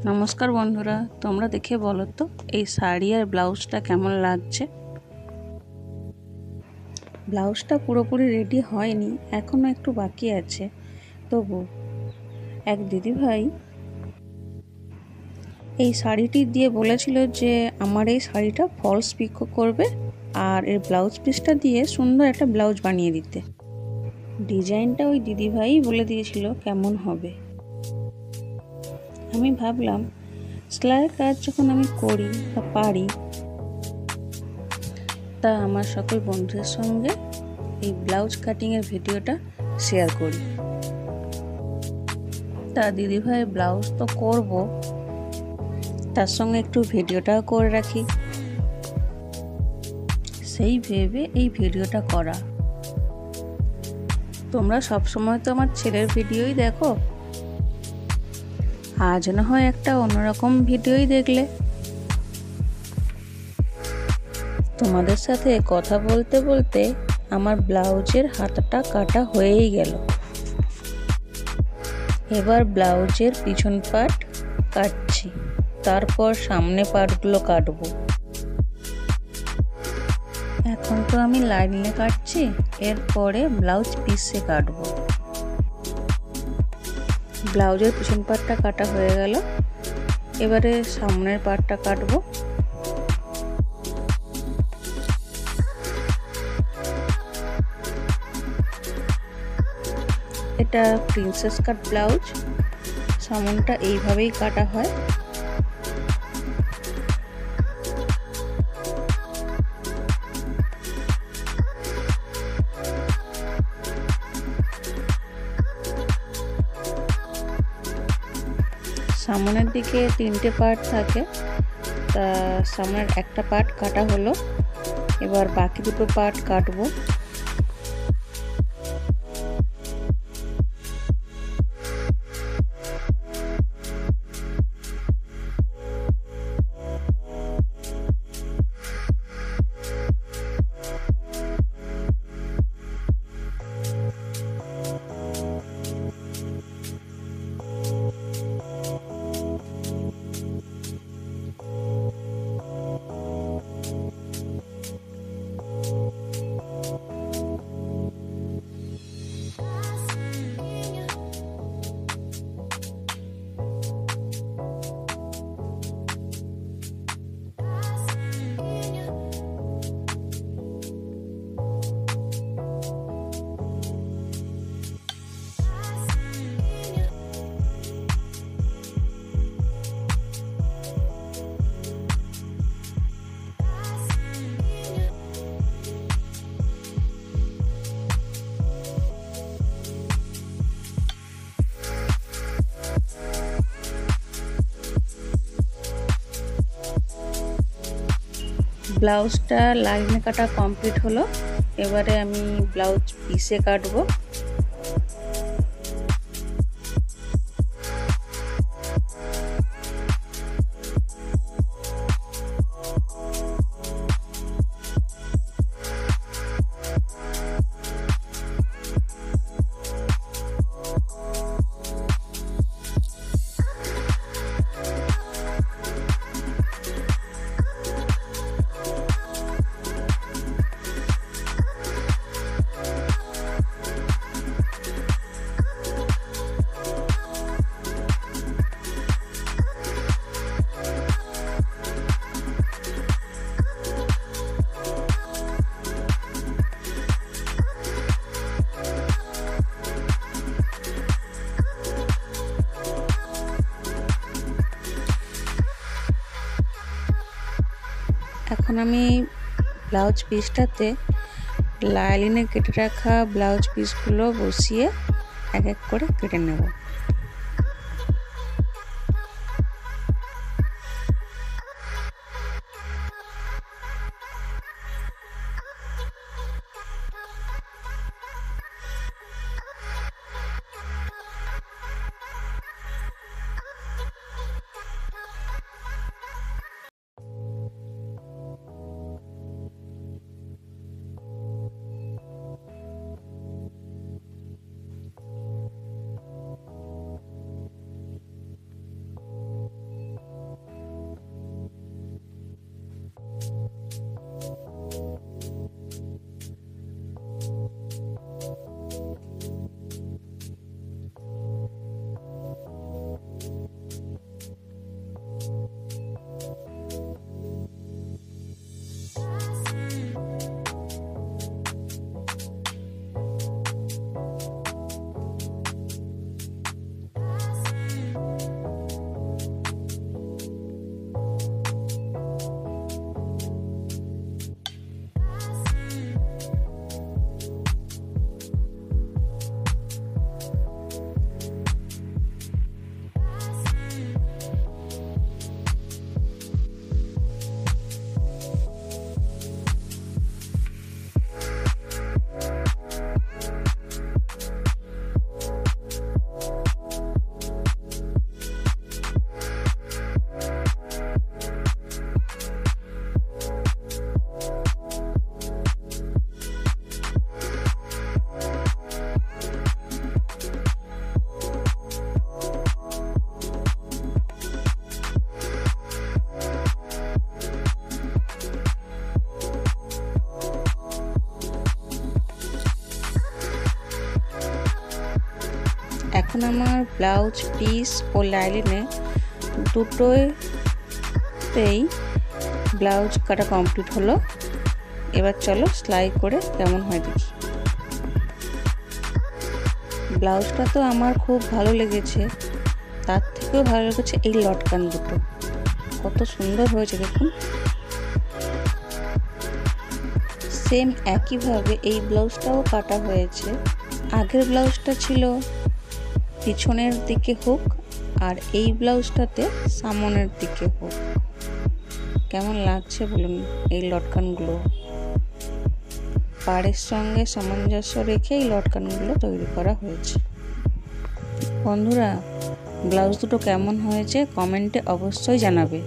নমস্কার বন্ধুরা, তোমরা দেখে বলো তো এই শাড়ি আর ব্লাউজটা কেমন লাগছে। ব্লাউজটা পুরোপুরি রেডি হয়নি, এখনো একটু বাকি আছে। তবু এক দিদিভাই এই শাড়িটি দিয়ে বলেছিল যে আমার এই শাড়িটা ফলস পিকো করবে আর এর ব্লাউজ পিসটা দিয়ে সুন্দর একটা ব্লাউজ বানিয়ে দিতে। ডিজাইনটা ওই দিদিভাই বলে দিয়েছিল কেমন হবে। আমি ভাবলাম সেলাইয়ের কাজ যখন আমি করি বা পারি, তা আমার সকল বন্ধুদের সঙ্গে এই ব্লাউজ কাটিংয়ের ভিডিওটা শেয়ার করি। তা দিদিভাই ব্লাউজ তো করব, তার সঙ্গে একটু ভিডিওটাও করে রাখি, সেই ভেবে এই ভিডিওটা করা। তোমরা সবসময় তো আমার ছেলের ভিডিওই দেখো, আজ না হয় একটা অন্যরকম ভিডিওই দেখলে। তোমাদের সাথে কথা বলতে বলতে আমার ব্লাউজের হাতাটা কাটা হয়েই গেল। এবার ব্লাউজের পিছন পার্ট কাটছি, তারপর সামনে পার্টগুলো কাটবো। এখন তো আমি লাইনে কাটছি, এরপরে ব্লাউজ পিসে কাটবো। ব্লাউজের পিছন পার্টটা কাটা হয়ে গেল, এবারে সামনের পার্টটা কাটবো। এটা প্রিন্সেস কাট ব্লাউজ, সামনটা এইভাবেই কাটা হয়। সামনের দিকে 3টে পার্ট থাকে, তা সামনের একটা পার্ট কাটা হলো, এবার বাকি 2টো পার্ট কাটবো। ব্লাউজটা লাইনে কাটা কমপ্লিট হলো, এবারে আমি ব্লাউজ পিসে কাটবো। এখন আমি ব্লাউজ পিসটাতে লাইনে কেটে রাখা ব্লাউজ পিসগুলো বসিয়ে এক এক করে কেটে নেব। এখন আমার ব্লাউজ পিস ও লাইলিনে দুটোতেই ব্লাউজ কাটা কমপ্লিট হলো। এবার চলো সেলাই করে কেমন হয় দেখি। ব্লাউজটা তো আমার খুব ভালো লেগেছে, তার থেকেও ভালো লেগেছে এই লটকান দুটো, কত সুন্দর হয়েছে দেখুন। সেম একইভাবে এই ব্লাউজটাও কাটা হয়েছে। আগের ব্লাউজটা ছিল পিছনের দিকে হুক, আর এই ব্লাউজটাতে সামনের দিকে হুক। কেমন লাগছে বলুন এই লটকানগুলো? পাড়ের সঙ্গে সামঞ্জস্য রেখে এই লটকানগুলো তৈরি করা হয়েছে। বন্ধুরা, ব্লাউজ দুটো কেমন হয়েছে কমেন্টে অবশ্যই জানাবে।